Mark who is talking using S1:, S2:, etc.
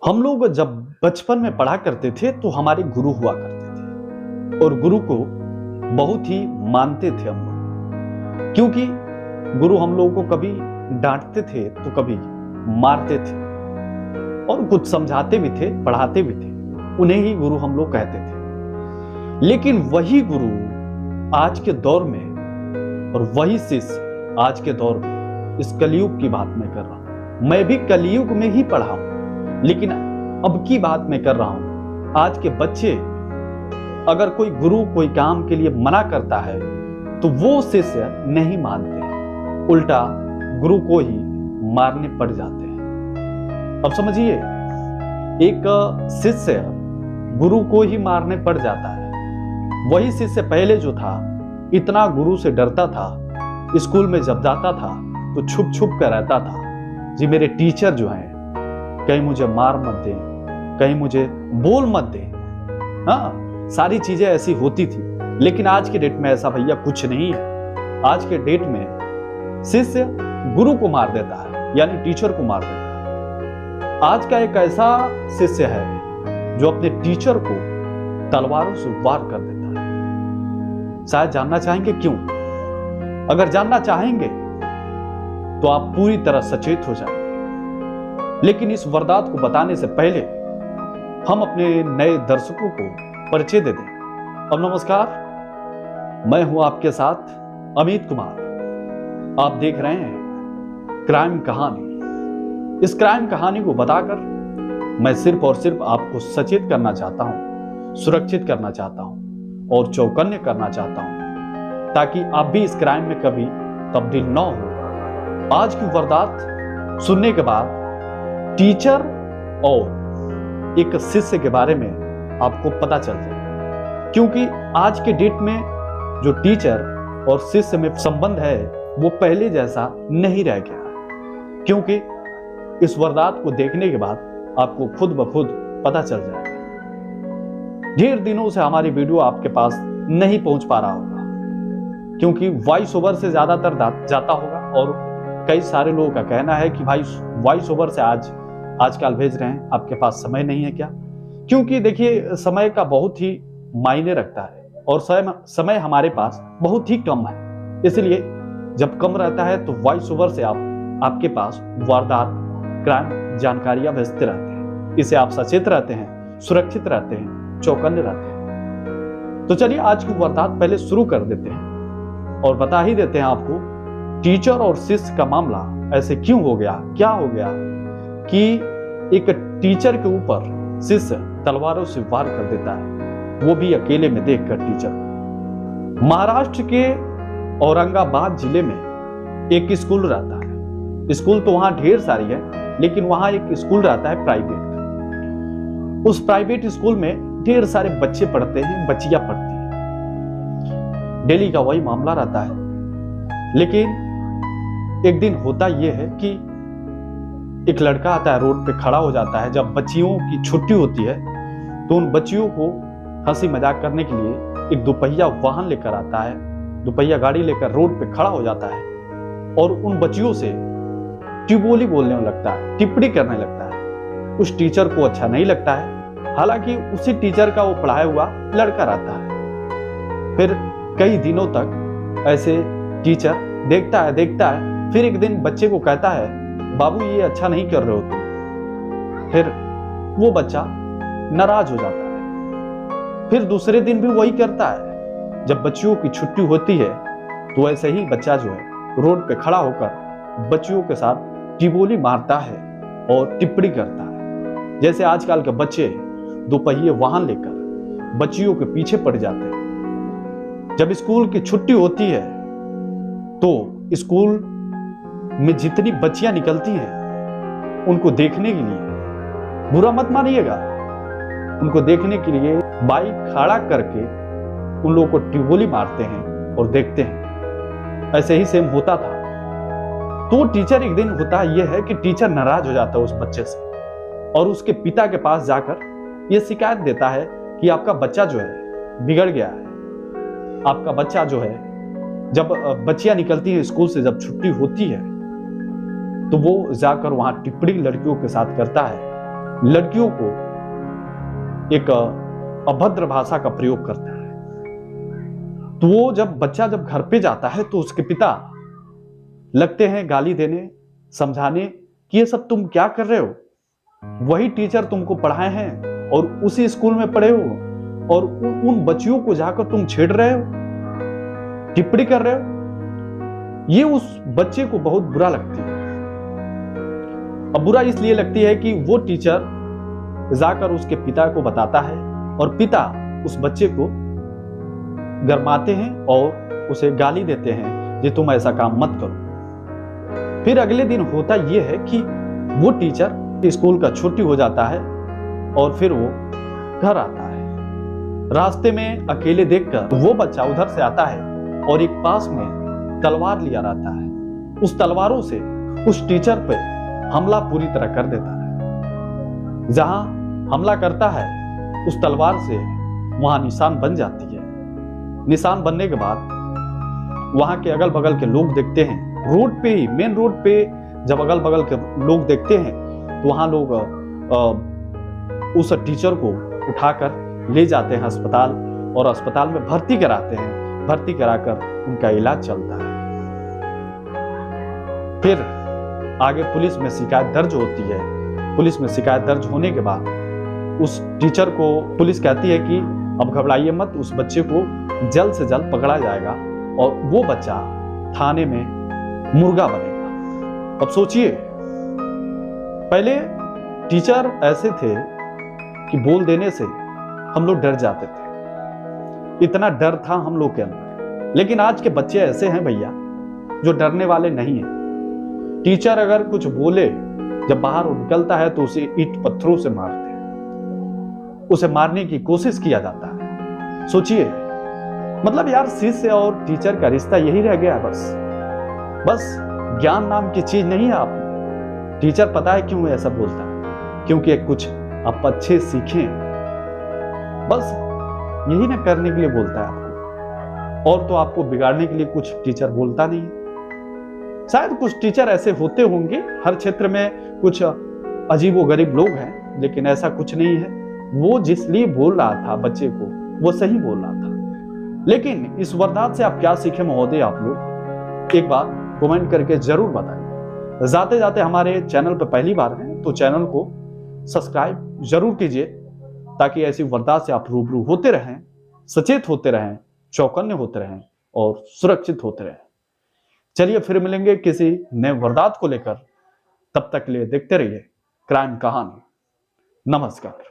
S1: हम लोग जब बचपन में पढ़ा करते थे तो हमारे गुरु हुआ करते थे और गुरु को बहुत ही मानते थे हम लोग, क्योंकि गुरु हम लोगों को कभी डांटते थे तो कभी मारते थे और कुछ समझाते भी थे, पढ़ाते भी थे। उन्हें ही गुरु हम लोग कहते थे। लेकिन वही गुरु आज के दौर में और वही शिष्य आज के दौर में, इस कलयुग की बात मैं कर रहा हूं। मैं भी कलयुग में ही पढ़ा हूं, लेकिन अब की बात मैं कर रहा हूं। आज के बच्चे अगर कोई गुरु कोई काम के लिए मना करता है तो वो शिष्य नहीं मानते हैं, उल्टा गुरु को ही मारने पड़ जाते हैं। अब समझिए, एक शिष्य गुरु को ही मारने पड़ जाता है। वही शिष्य पहले जो था इतना गुरु से डरता था, स्कूल में जब जाता था तो छुप छुप कर रहता था, जी मेरे टीचर जो हैं कहीं मुझे मार मत दे, कहीं मुझे बोल मत दे। हाँ, सारी चीजें ऐसी होती थी। लेकिन आज के डेट में ऐसा भैया कुछ नहीं है। आज के डेट में शिष्य गुरु को मार देता है, यानी टीचर को मार देता है। आज का एक ऐसा शिष्य है जो अपने टीचर को तलवारों से वार कर देता है। शायद जानना चाहेंगे क्यों? अगर जानना चाहेंगे तो आप पूरी तरह सचेत हो जाएंगे। लेकिन इस वारदात को बताने से पहले हम अपने नए दर्शकों को परिचय दे दें। अब नमस्कार, मैं हूं आपके साथ अमित कुमार। आप देख रहे हैं क्राइम कहानी। इस क्राइम कहानी को बताकर मैं सिर्फ और सिर्फ आपको सचेत करना चाहता हूं, सुरक्षित करना चाहता हूं और चौकन्ने करना चाहता हूं, ताकि आप भी इस क्राइम में कभी तब्दील न हो। आज की वारदात सुनने के बाद टीचर और एक शिष्य के बारे में आपको पता चल जाएगा, क्योंकि आज के डेट में जो टीचर और शिष्य में संबंध है वो पहले जैसा नहीं रह गया। क्योंकि इस वारदात को देखने के बाद आपको खुद ब खुद पता चल जाएगा। ढेर दिनों से हमारी वीडियो आपके पास नहीं पहुंच पा रहा होगा, क्योंकि वॉइस ओवर से ज्यादातर जाता होगा और कई सारे लोगों का कहना है कि भाई वॉइस ओवर से आजकल भेज रहे हैं, आपके पास समय नहीं है क्या? क्योंकि देखिए, समय का बहुत ही मायने रखता है और समय हमारे पास बहुत ही कम है। इसलिए जब कम रहता है तो वॉइस ओवर से आपके पास वारदात, क्राइम जानकारियां भेजते रहते हैं। इससे आप सचेत रहते हैं, सुरक्षित रहते हैं, चौकन्ने रहते हैं। तो चलिए आज की वारदात पहले शुरू कर देते हैं और बता ही देते हैं आपको टीचर और शिष्य का मामला ऐसे क्यों हो गया, क्या हो गया कि एक टीचर के ऊपर शिष्य तलवारों से वार कर देता है, वो भी अकेले में देखकर टीचर। महाराष्ट्र के औरंगाबाद जिले में एक स्कूल रहता है। स्कूल तो वहां ढेर सारी है, लेकिन वहां एक स्कूल रहता है प्राइवेट। उस प्राइवेट स्कूल में ढेर सारे बच्चे पढ़ते हैं, बच्चियां पढ़ती हैं। डेली का वही मामला रहता है। लेकिन एक दिन होता यह है कि एक लड़का आता है, रोड पे खड़ा हो जाता है। जब बच्चियों की छुट्टी होती है तो उन बच्चियों को हंसी मजाक करने के लिए एक दोपहिया वाहन लेकर आता है, दोपहिया गाड़ी लेकर रोड पे खड़ा हो जाता है और उन बच्चियों से टिबोली बोलने लगता है, टिप्पणी करने लगता है। उस टीचर को अच्छा नहीं लगता है, हालांकि उसी टीचर का वो पढ़ाया हुआ लड़का रहता है। फिर कई दिनों तक ऐसे टीचर देखता है। फिर एक दिन बच्चे को कहता है, बाबू ये अच्छा नहीं कर रहे हो तुम। फिर वो बच्चा नाराज हो जाता है। फिर दूसरे दिन भी वही करता है। जब बच्चियों की छुट्टी होती है तो ऐसे ही बच्चा जो है रोड पे खड़ा होकर बच्चियों के साथ टिबोली मारता है और टिप्पणी करता है। जैसे आजकल के बच्चे दोपहिए वाहन लेकर बच्चियों के पीछे पड़ जाते हैं। जब स्कूल की छुट्टी होती है तो स्कूल में जितनी बच्चियां निकलती हैं उनको देखने के लिए, बुरा मत मानिएगा, उनको देखने के लिए बाइक खड़ा करके उन लोगों को टिबोली मारते हैं और देखते हैं। ऐसे ही सेम होता था। तो टीचर एक दिन होता यह है कि टीचर नाराज हो जाता है उस बच्चे से और उसके पिता के पास जाकर यह शिकायत देता है कि आपका बच्चा जो है बिगड़ गया है। आपका बच्चा जो है, जब बच्चियां निकलती हैं स्कूल से, जब छुट्टी होती है तो वो जाकर वहां टिप्पणी लड़कियों के साथ करता है लड़कियों को एक अभद्र भाषा का प्रयोग करता है। तो वो बच्चा जब घर पे जाता है तो उसके पिता लगते हैं गाली देने, समझाने कि ये सब तुम क्या कर रहे हो, वही टीचर तुमको पढ़ाए हैं और उसी स्कूल में पढ़े हो और उन बच्चियों को जाकर तुम छेड़ रहे हो, टिप्पणी कर रहे हो। ये उस बच्चे को बहुत बुरा लगती है। अब बुरा इसलिए लगती है कि वो टीचर जाकर उसके पिता को बताता है और पिता उस बच्चे को गरमाते हैं और उसे गाली देते हैं कि तुम ऐसा काम मत करो। फिर अगले दिन होता यह है कि वो टीचर स्कूल का छुट्टी हो जाता है और फिर वो घर आता है। रास्ते में अकेले देखकर वो बच्चा उधर से आता है और एक पास में तलवार लिया रहता है। उस तलवारों से उस टीचर पे हमला पूरी तरह कर देता है। जहां हमला करता है उस तलवार से वहां निशान बन जाती है। निशान बनने के बाद वहां के अगल बगल के लोग देखते हैं, रोड पे ही, मेन रोड पे जब अगल बगल के लोग देखते हैं तो वहां लोग उस टीचर को उठाकर ले जाते हैं अस्पताल और अस्पताल में भर्ती कराते हैं। भर्ती कराकर उनका इलाज चलता है। फिर आगे पुलिस में शिकायत दर्ज होती है। पुलिस में शिकायत दर्ज होने के बाद उस टीचर को पुलिस कहती है कि अब घबराइए मत, उस बच्चे को जल्द से जल्द पकड़ा जाएगा और वो बच्चा थाने में मुर्गा बनेगा। अब सोचिए, पहले टीचर ऐसे थे कि बोल देने से हम लोग डर जाते थे, इतना डर था हम लोग के अंदर। लेकिन आज के बच्चे ऐसे हैं भैया जो डरने वाले नहीं हैं। टीचर अगर कुछ बोले, जब बाहर निकलता है तो उसे ईंट पत्थरों से मारते हैं, उसे मारने की कोशिश किया जाता है। सोचिए, मतलब यार शिष्य और टीचर का रिश्ता यही रह गया। बस ज्ञान नाम की चीज नहीं है। आप टीचर पता है क्यों ऐसा बोलता है? क्योंकि कुछ आप अच्छे सीखें, बस यही ना करने के लिए बोलता है आपको, और तो आपको बिगाड़ने के लिए कुछ टीचर बोलता नहीं है। शायद कुछ टीचर ऐसे होते होंगे, हर क्षेत्र में कुछ अजीबोगरीब लोग हैं, लेकिन ऐसा कुछ नहीं है। वो जिसलिए बोल रहा था बच्चे को, वो सही बोल रहा था। लेकिन इस वारदात से आप क्या सीखे महोदय? आप लोग एक बार कमेंट करके जरूर बताइए। जाते जाते हमारे चैनल पर पहली बार हैं तो चैनल को सब्सक्राइब जरूर कीजिए, ताकि ऐसी वारदात से आप रूबरू होते रहें, सचेत होते रहें, चौकन्ने होते रहें और सुरक्षित होते रहें। चलिए फिर मिलेंगे किसी नए वारदात को लेकर। तब तक के लिए देखते रहिए क्राइम कहानी। नमस्कार।